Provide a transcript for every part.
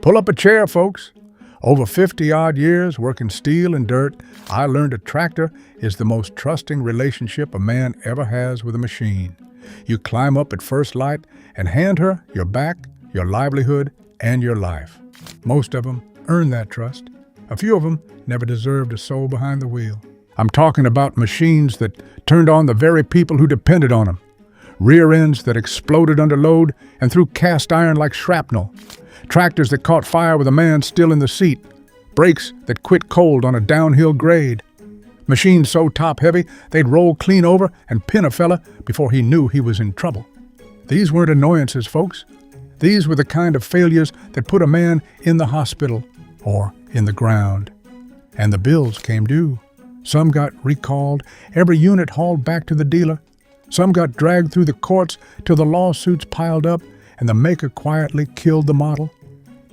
Pull up a chair, folks. Over 50-odd years working steel and dirt, I learned a tractor is the most trusting relationship a man ever has with a machine. You climb up at first light and hand her your back, your livelihood, and your life. Most of them earn that trust. A few of them never deserved a soul behind the wheel. I'm talking about machines that turned on the very people who depended on them. Rear ends that exploded under load and threw cast iron like shrapnel. Tractors that caught fire with a man still in the seat. Brakes that quit cold on a downhill grade. Machines so top-heavy they'd roll clean over and pin a fella before he knew he was in trouble. These weren't annoyances, folks. These were the kind of failures that put a man in the hospital or in the ground. And the bills came due. Some got recalled, every unit hauled back to the dealer. Some got dragged through the courts till the lawsuits piled up and the maker quietly killed the model.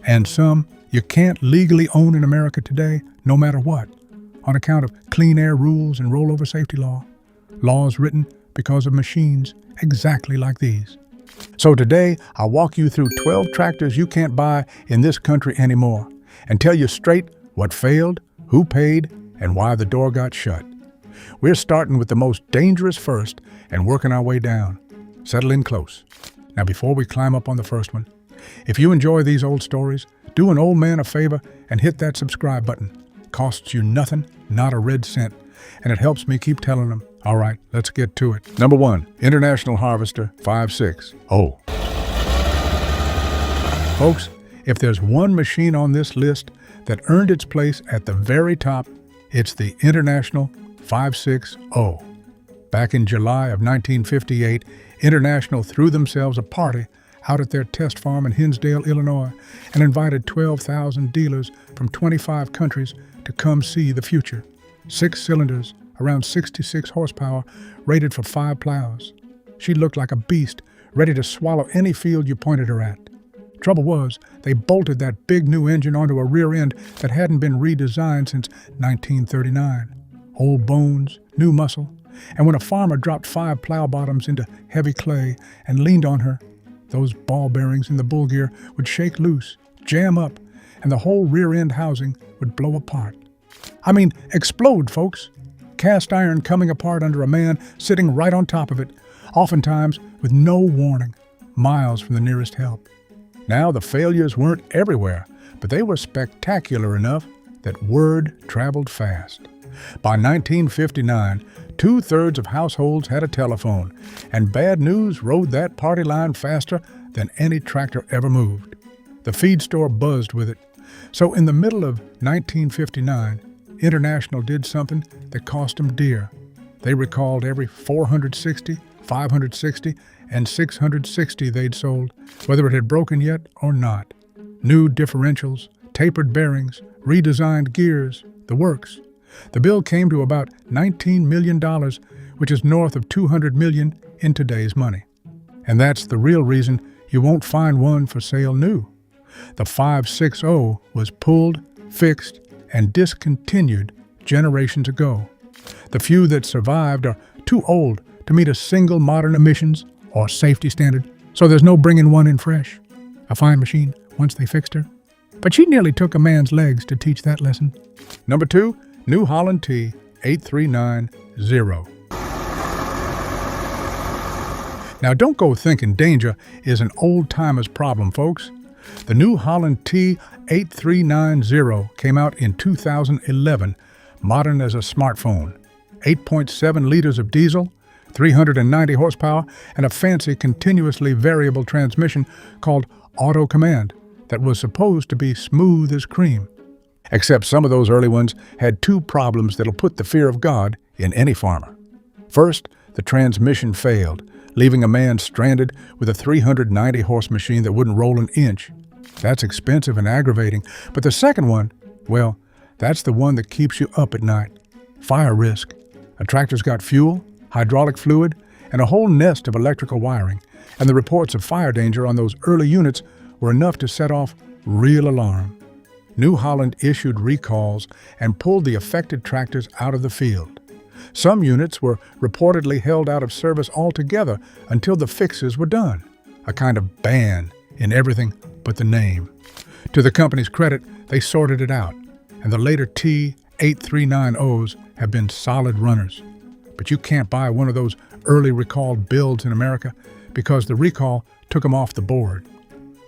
And some you can't legally own in America today, no matter what, on account of clean air rules and rollover safety law. Laws written because of machines exactly like these. So today, I'll walk you through 12 tractors you can't buy in this country anymore and tell you straight what failed, who paid, and why the door got shut. We're starting with the most dangerous first and working our way down. Settle in close. Now, before we climb up on the first one, if you enjoy these old stories, do an old man a favor and hit that subscribe button. Costs you nothing, not a red cent, and it helps me keep telling them. All right, let's get to it. Number 1, International Harvester 560. Folks, if there's one machine on this list that earned its place at the very top, it's the International 560. Back in July of 1958, International threw themselves a party out at their test farm in Hinsdale, Illinois, and invited 12,000 dealers from 25 countries to come see the future. 6 cylinders, around 66 horsepower, rated for 5 plows. She looked like a beast, ready to swallow any field you pointed her at. Trouble was, they bolted that big new engine onto a rear end that hadn't been redesigned since 1939. Old bones, new muscle, and when a farmer dropped 5 plow bottoms into heavy clay and leaned on her, those ball bearings in the bull gear would shake loose, jam up, and the whole rear end housing would blow apart. I mean, explode, folks. Cast iron coming apart under a man sitting right on top of it, oftentimes with no warning, miles from the nearest help. Now, the failures weren't everywhere, but they were spectacular enough that word traveled fast. By 1959, 2/3 of households had a telephone, and bad news rode that party line faster than any tractor ever moved. The feed store buzzed with it. So in the middle of 1959, International did something that cost them dear. They recalled every 460, 560, and 660 they'd sold, whether it had broken yet or not. New differentials, tapered bearings, redesigned gears, the works. The bill came to about $19 million, which is north of $200 million in today's money. And that's the real reason you won't find one for sale new. The 560 was pulled, fixed, and discontinued generations ago. The few that survived are too old to meet a single modern emissions or safety standard, so there's no bringing one in fresh. A fine machine once they fixed her. But she nearly took a man's legs to teach that lesson. Number 2, New Holland T8390. Now, don't go thinking danger is an old-timer's problem, folks. The New Holland T8390 came out in 2011, modern as a smartphone. 8.7 liters of diesel, 390 horsepower, and a fancy continuously variable transmission called Auto Command that was supposed to be smooth as cream. Except some of those early ones had 2 problems that'll put the fear of God in any farmer. First, the transmission failed, leaving a man stranded with a 390-horse machine that wouldn't roll an inch. That's expensive and aggravating. But the second one, well, that's the one that keeps you up at night. Fire risk. A tractor's got fuel, hydraulic fluid, and a whole nest of electrical wiring, and the reports of fire danger on those early units were enough to set off real alarm. New Holland issued recalls and pulled the affected tractors out of the field. Some units were reportedly held out of service altogether until the fixes were done, a kind of ban in everything but the name. To the company's credit, they sorted it out, and the later T8390s have been solid runners. But you can't buy one of those early recalled builds in America because the recall took them off the board.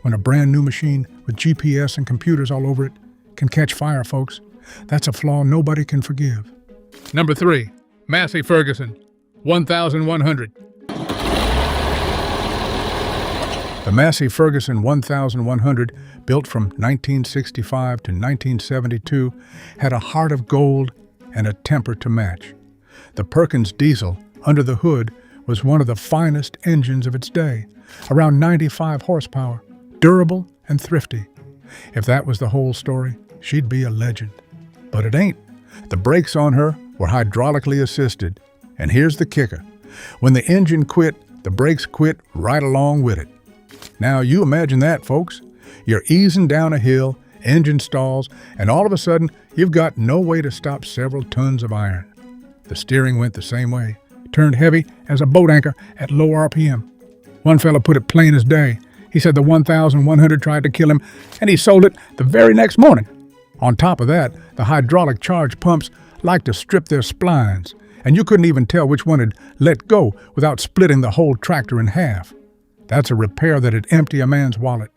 When a brand new machine with GPS and computers all over it can catch fire, folks, that's a flaw nobody can forgive. Number 3, Massey Ferguson 1100. The Massey Ferguson 1100, built from 1965 to 1972, had a heart of gold and a temper to match. The Perkins diesel under the hood was one of the finest engines of its day, around 95 horsepower, durable and thrifty. If that was the whole story, she'd be a legend. But it ain't. The brakes on her were hydraulically assisted. And here's the kicker. When the engine quit, the brakes quit right along with it. Now you imagine that, folks. You're easing down a hill, engine stalls, and all of a sudden, you've got no way to stop several tons of iron. The steering went the same way, turned heavy as a boat anchor at low RPM. One fella put it plain as day. He said the 1100 tried to kill him, and he sold it the very next morning. On top of that, the hydraulic charge pumps liked to strip their splines, and you couldn't even tell which one had let go without splitting the whole tractor in half. That's a repair that'd empty a man's wallet.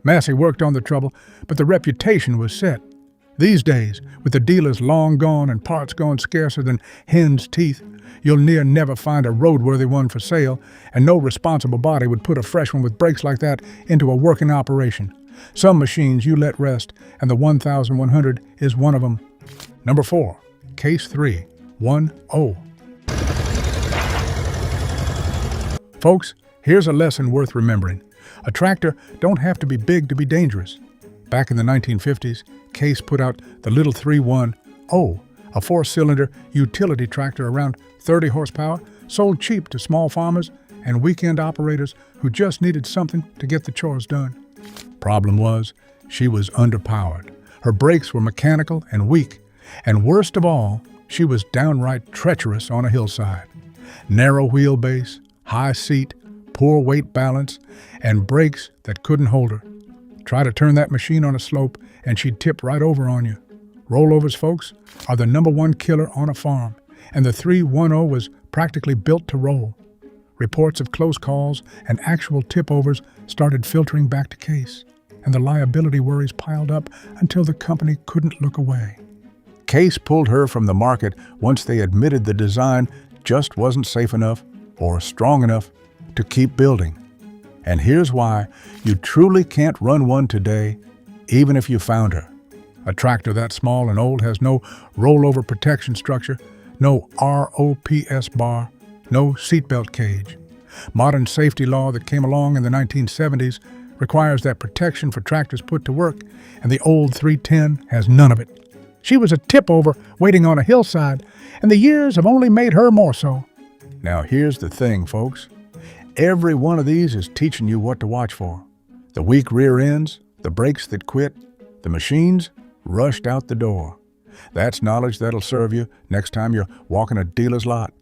Massey worked on the trouble, but the reputation was set. These days, with the dealers long gone and parts going scarcer than hen's teeth, you'll never find a roadworthy one for sale, and no responsible body would put a fresh one with brakes like that into a working operation. Some machines you let rest, and the 1100 is one of them. Number 4, Case 310. Folks, here's a lesson worth remembering. A tractor don't have to be big to be dangerous. Back in the 1950s, Case put out the little 310, a 4-cylinder utility tractor around 30 horsepower, sold cheap to small farmers and weekend operators who just needed something to get the chores done. Problem was, she was underpowered. Her brakes were mechanical and weak, and worst of all, she was downright treacherous on a hillside. Narrow wheelbase, high seat, poor weight balance, and brakes that couldn't hold her. Try to turn that machine on a slope, and she'd tip right over on you. Rollovers, folks, are the #1 killer on a farm, and the 310 was practically built to roll. Reports of close calls and actual tip-overs started filtering back to Case, and the liability worries piled up until the company couldn't look away. Case pulled her from the market once they admitted the design just wasn't safe enough or strong enough to keep building. And here's why you truly can't run one today, even if you found her. A tractor that small and old has no rollover protection structure, no ROPS bar, no seatbelt cage. Modern safety law that came along in the 1970s requires that protection for tractors put to work, and the old 310 has none of it. She was a tip-over waiting on a hillside, and the years have only made her more so. Now here's the thing, folks. Every one of these is teaching you what to watch for. The weak rear ends, the brakes that quit, the machines rushed out the door. That's knowledge that'll serve you next time you're walking a dealer's lot.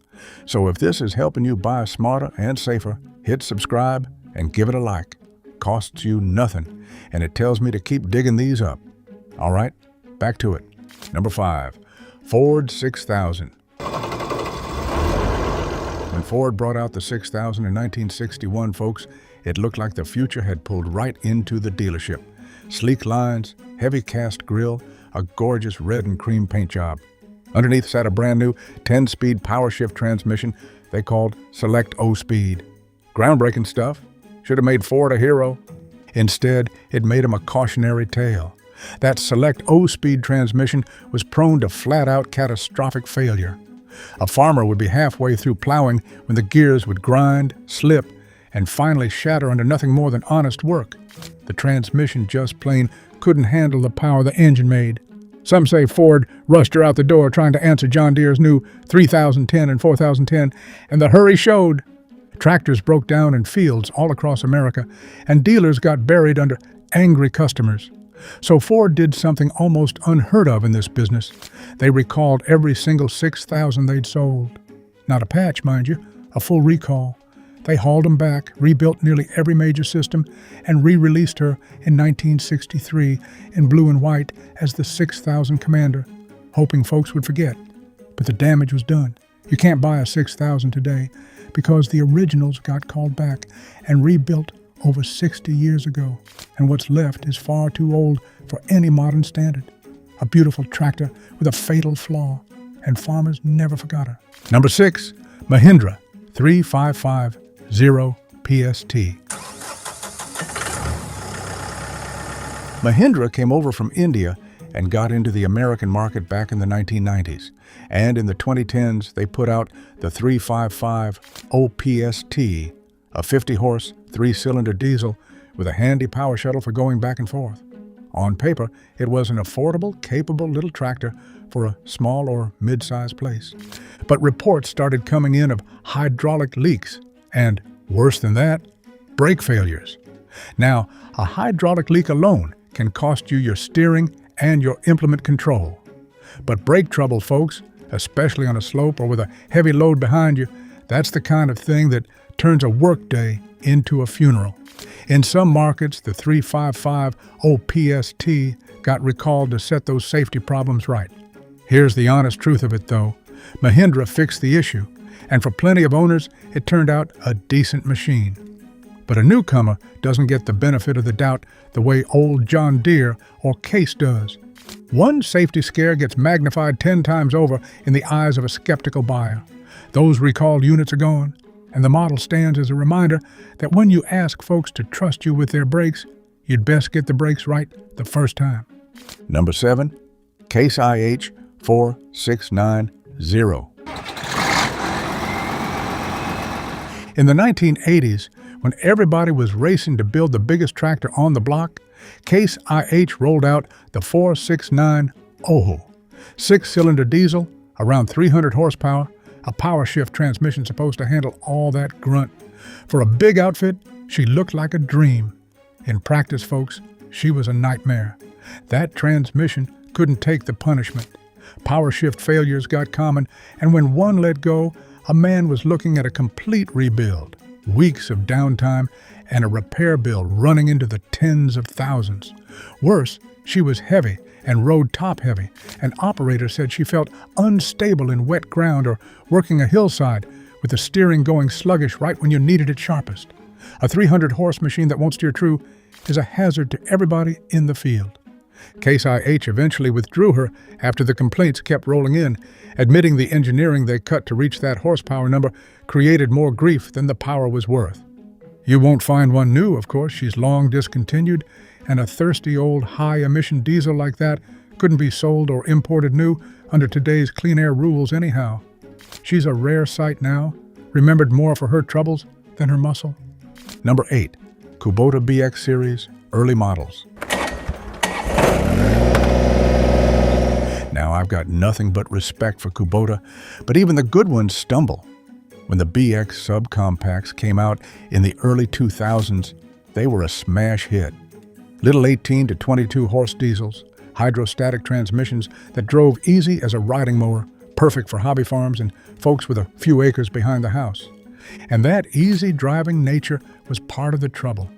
So if this is helping you buy smarter and safer, hit subscribe and give it a like. Costs you nothing, and it tells me to keep digging these up. All right, back to it. Number 5, Ford 6000. When Ford brought out the 6000 in 1961, folks, it looked like the future had pulled right into the dealership. Sleek lines, heavy cast grille, a gorgeous red and cream paint job. Underneath sat a brand new 10-speed power shift transmission they called Select O-Speed. Groundbreaking stuff. Should have made Ford a hero. Instead, it made him a cautionary tale. That Select O-Speed transmission was prone to flat-out catastrophic failure. A farmer would be halfway through plowing when the gears would grind, slip, and finally shatter under nothing more than honest work. The transmission just plain couldn't handle the power the engine made. Some say Ford rushed her out the door trying to answer John Deere's new 3010 and 4010, and the hurry showed. Tractors broke down in fields all across America, and dealers got buried under angry customers. So Ford did something almost unheard of in this business. They recalled every single 6,000 they'd sold. Not a patch, mind you, a full recall. They hauled them back, rebuilt nearly every major system, and re-released her in 1963 in blue and white as the 6000 Commander, hoping folks would forget. But the damage was done. You can't buy a 6000 today because the originals got called back and rebuilt over 60 years ago, and what's left is far too old for any modern standard. A beautiful tractor with a fatal flaw, and farmers never forgot her. Number 6, Mahindra 3550 PST. Mahindra came over from India and got into the American market back in the 1990s. And in the 2010s, they put out the 3550 OPST, a 50-horse, 3-cylinder diesel with a handy power shuttle for going back and forth. On paper, it was an affordable, capable little tractor for a small or mid-sized place. But reports started coming in of hydraulic leaks and, worse than that, brake failures. Now, a hydraulic leak alone can cost you your steering and your implement control. But brake trouble, folks, especially on a slope or with a heavy load behind you, that's the kind of thing that turns a workday into a funeral. In some markets, the 355 OPST got recalled to set those safety problems right. Here's the honest truth of it, though. Mahindra fixed the issue, and for plenty of owners, it turned out a decent machine. But a newcomer doesn't get the benefit of the doubt the way old John Deere or Case does. One safety scare gets magnified 10 times over in the eyes of a skeptical buyer. Those recalled units are gone, and the model stands as a reminder that when you ask folks to trust you with their brakes, you'd best get the brakes right the first time. Number 7, Case IH 4690. In the 1980s, when everybody was racing to build the biggest tractor on the block, Case IH rolled out the 469 OHO, 6-cylinder diesel, around 300 horsepower, a power shift transmission supposed to handle all that grunt. For a big outfit, she looked like a dream. In practice, folks, she was a nightmare. That transmission couldn't take the punishment. Power shift failures got common, and when one let go, a man was looking at a complete rebuild, weeks of downtime, and a repair bill running into the tens of thousands. Worse, she was heavy and rode top-heavy. An operator said she felt unstable in wet ground or working a hillside, with the steering going sluggish right when you needed it sharpest. A 300-horse machine that won't steer true is a hazard to everybody in the field. Case IH eventually withdrew her after the complaints kept rolling in, admitting the engineering they cut to reach that horsepower number created more grief than the power was worth. You won't find one new, of course. She's long discontinued, and a thirsty old high-emission diesel like that couldn't be sold or imported new under today's clean air rules anyhow. She's a rare sight now, remembered more for her troubles than her muscle. Number 8, Kubota BX series, early models. Now, I've got nothing but respect for Kubota, but even the good ones stumble. When the BX subcompacts came out in the early 2000s, they were a smash hit. Little 18 to 22 horse diesels, hydrostatic transmissions that drove easy as a riding mower, perfect for hobby farms and folks with a few acres behind the house. And that easy driving nature was part of the trouble.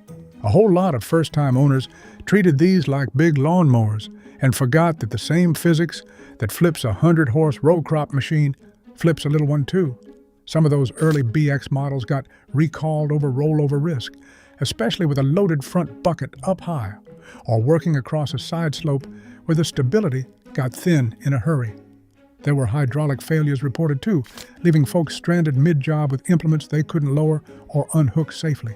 A whole lot of first-time owners treated these like big lawnmowers and forgot that the same physics that flips a 100-horse row crop machine flips a little one too. Some of those early BX models got recalled over rollover risk, especially with a loaded front bucket up high, or working across a side slope where the stability got thin in a hurry. There were hydraulic failures reported too, leaving folks stranded mid-job with implements they couldn't lower or unhook safely.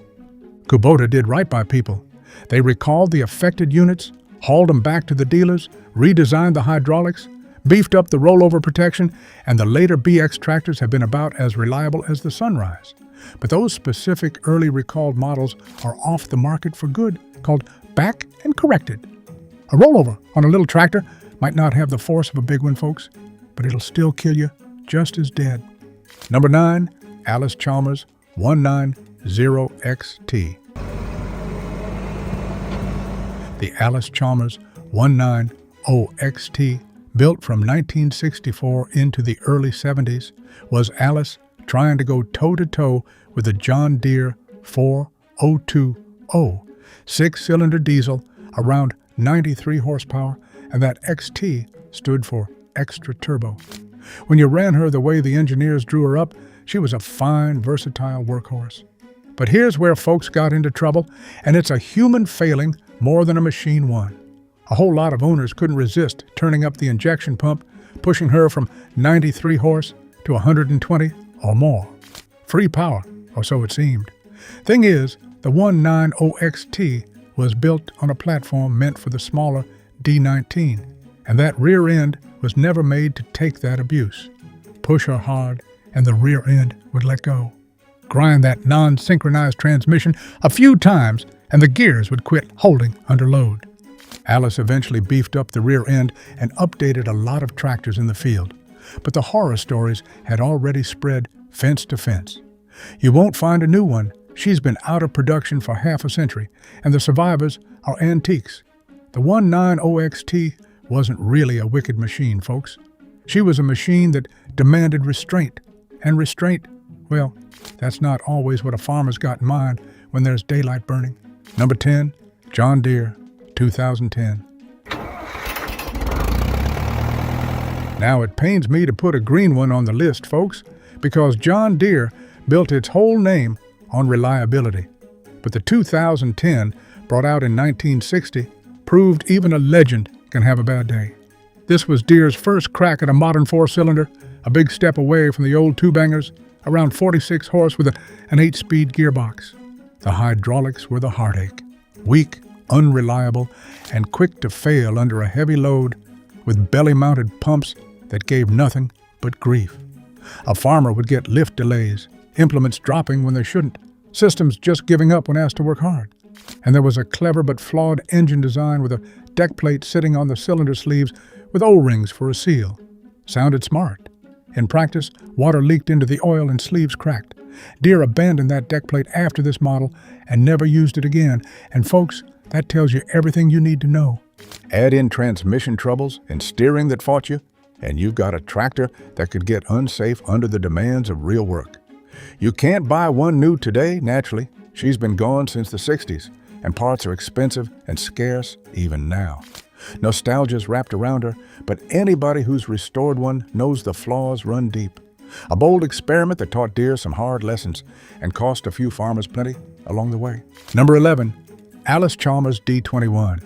Kubota did right by people. They recalled the affected units, hauled them back to the dealers, redesigned the hydraulics, beefed up the rollover protection, and the later BX tractors have been about as reliable as the Sunrise. But those specific early recalled models are off the market for good, called back and corrected. A rollover on a little tractor might not have the force of a big one, folks, but it'll still kill you just as dead. Number 9, Allis-Chalmers 190XT. The Allis-Chalmers 190XT, built from 1964 into the early 70s, was Allis' trying to go toe-to-toe with the John Deere 4020, six-cylinder diesel, around 93 horsepower, and that XT stood for extra turbo. When you ran her the way the engineers drew her up, she was a fine, versatile workhorse. But here's where folks got into trouble, and it's a human failing more than a machine one. A whole lot of owners couldn't resist turning up the injection pump, pushing her from 93 horse to 120 or more. Free power, or so it seemed. Thing is, the 190XT was built on a platform meant for the smaller D19, and that rear end was never made to take that abuse. Push her hard, and the rear end would let go. Grind that non-synchronized transmission a few times, and the gears would quit holding under load. Allis eventually beefed up the rear end and updated a lot of tractors in the field. But the horror stories had already spread fence to fence. You won't find a new one. She's been out of production for half a century, and the survivors are antiques. The 190XT wasn't really a wicked machine, folks. She was a machine that demanded restraint. And restraint, well, that's not always what a farmer's got in mind when there's daylight burning. Number 10, John Deere, 2010. Now, it pains me to put a green one on the list, folks, because John Deere built its whole name on reliability. But the 2010, brought out in 1960, proved even a legend can have a bad day. This was Deere's first crack at a modern four-cylinder, a big step away from the old two-bangers, around 46 horse with an 8-speed gearbox. The hydraulics were the heartache, weak, unreliable, and quick to fail under a heavy load, with belly-mounted pumps that gave nothing but grief. A farmer would get lift delays, implements dropping when they shouldn't, systems just giving up when asked to work hard. And there was a clever but flawed engine design with a deck plate sitting on the cylinder sleeves with O-rings for a seal. Sounded smart. In practice, water leaked into the oil and sleeves cracked. Deere abandoned that deck plate after this model and never used it again. And folks, that tells you everything you need to know. Add in transmission troubles and steering that fought you, and you've got a tractor that could get unsafe under the demands of real work. You can't buy one new today, naturally. She's been gone since the 60s, and parts are expensive and scarce even now. Nostalgia's wrapped around her, but anybody who's restored one knows the flaws run deep. A bold experiment that taught Deere some hard lessons and cost a few farmers plenty along the way. Number 11, Allis-Chalmers D21.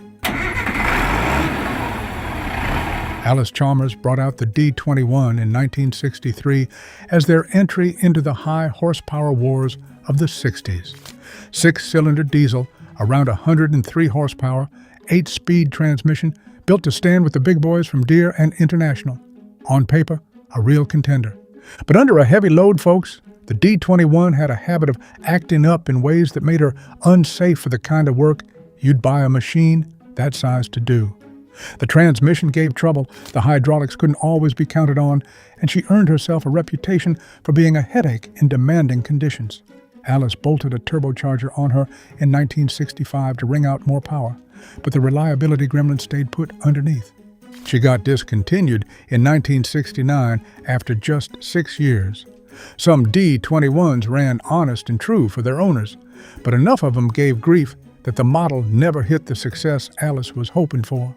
Allis-Chalmers brought out the D21 in 1963 as their entry into the high horsepower wars of the 60s. Six-cylinder diesel, around 103 horsepower, 8-speed transmission, built to stand with the big boys from Deere and International. On paper, a real contender. But under a heavy load, folks, the D21 had a habit of acting up in ways that made her unsafe for the kind of work you'd buy a machine that size to do. The transmission gave trouble, the hydraulics couldn't always be counted on, and she earned herself a reputation for being a headache in demanding conditions. Allis bolted a turbocharger on her in 1965 to wring out more power, but the reliability gremlin stayed put underneath. She got discontinued in 1969 after just 6 years. Some D21s ran honest and true for their owners, but enough of them gave grief that the model never hit the success Allis was hoping for.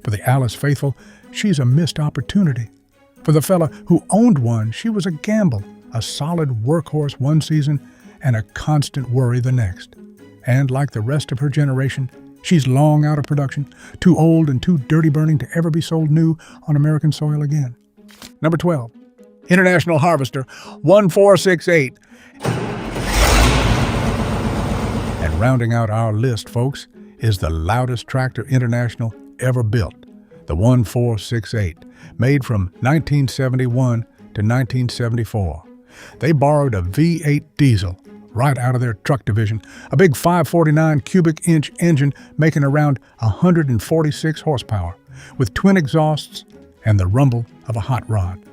For the Allis faithful, she's a missed opportunity. For the fella who owned one, she was a gamble, a solid workhorse one season and a constant worry the next. And like the rest of her generation, she's long out of production, too old and too dirty-burning to ever be sold new on American soil again. Number 12, International Harvester 1468. And rounding out our list, folks, is the loudest tractor International ever built, the 1468, made from 1971 to 1974. They borrowed a V8 diesel right out of their truck division, a big 549 cubic inch engine making around 146 horsepower, with twin exhausts and the rumble of a hot rod.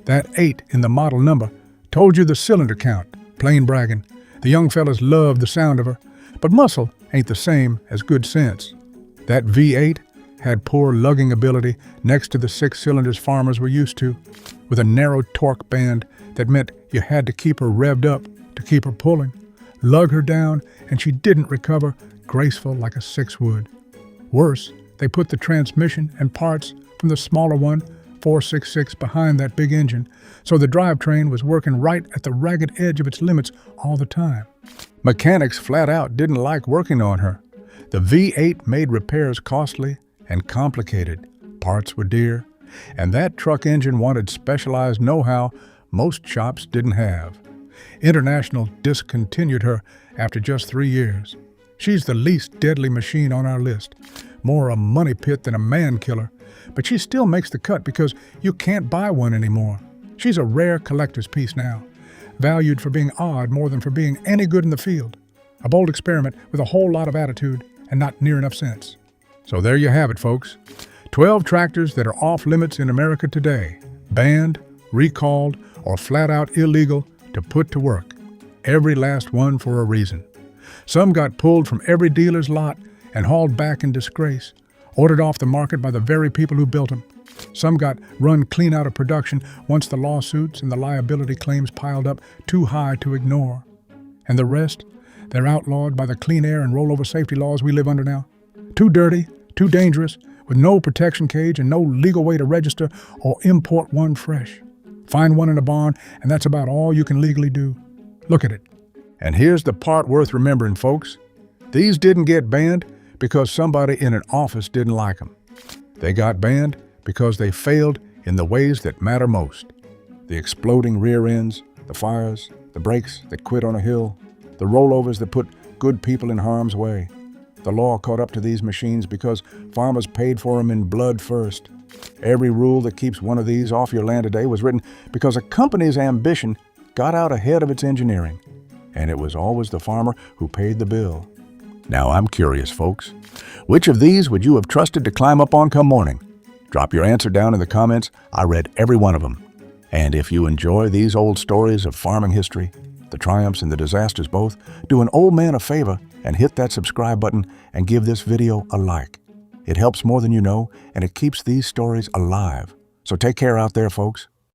That 8 in the model number told you the cylinder count, plain bragging. The young fellas loved the sound of her, but muscle ain't the same as good sense. That V8 had poor lugging ability next to the 6 cylinders farmers were used to, with a narrow torque band that meant you had to keep her revved up to keep her pulling, lug her down, and she didn't recover, graceful like a six would. Worse, they put the transmission and parts from the smaller one, 466, behind that big engine, so the drivetrain was working right at the ragged edge of its limits all the time. Mechanics flat out didn't like working on her. The V8 made repairs costly and complicated. Parts were dear, and that truck engine wanted specialized know-how most shops didn't have. International discontinued her after just 3 years. She's the least deadly machine on our list, more a money pit than a man killer, but she still makes the cut because you can't buy one anymore. She's a rare collector's piece now, valued for being odd more than for being any good in the field. A bold experiment with a whole lot of attitude and not near enough sense. So there you have it, folks. 12 tractors that are off limits in America today, banned, recalled, or flat out illegal to put to work. Every last one for a reason. Some got pulled from every dealer's lot and hauled back in disgrace, ordered off the market by the very people who built them. Some got run clean out of production once the lawsuits and the liability claims piled up too high to ignore. And the rest, they're outlawed by the clean air and rollover safety laws we live under now. Too dirty, too dangerous, with no protection cage and no legal way to register or import one fresh. Find one in a barn, and that's about all you can legally do. Look at it. And here's the part worth remembering, folks. These didn't get banned because somebody in an office didn't like them. They got banned because they failed in the ways that matter most. The exploding rear ends, the fires, the brakes that quit on a hill, the rollovers that put good people in harm's way. The law caught up to these machines because farmers paid for them in blood first. Every rule that keeps one of these off your land today was written because a company's ambition got out ahead of its engineering. And it was always the farmer who paid the bill. Now I'm curious, folks. Which of these would you have trusted to climb up on come morning? Drop your answer down in the comments. I read every one of them. And if you enjoy these old stories of farming history, the triumphs and the disasters both, do an old man a favor and hit that subscribe button and give this video a like. It helps more than you know, and it keeps these stories alive. So take care out there, folks.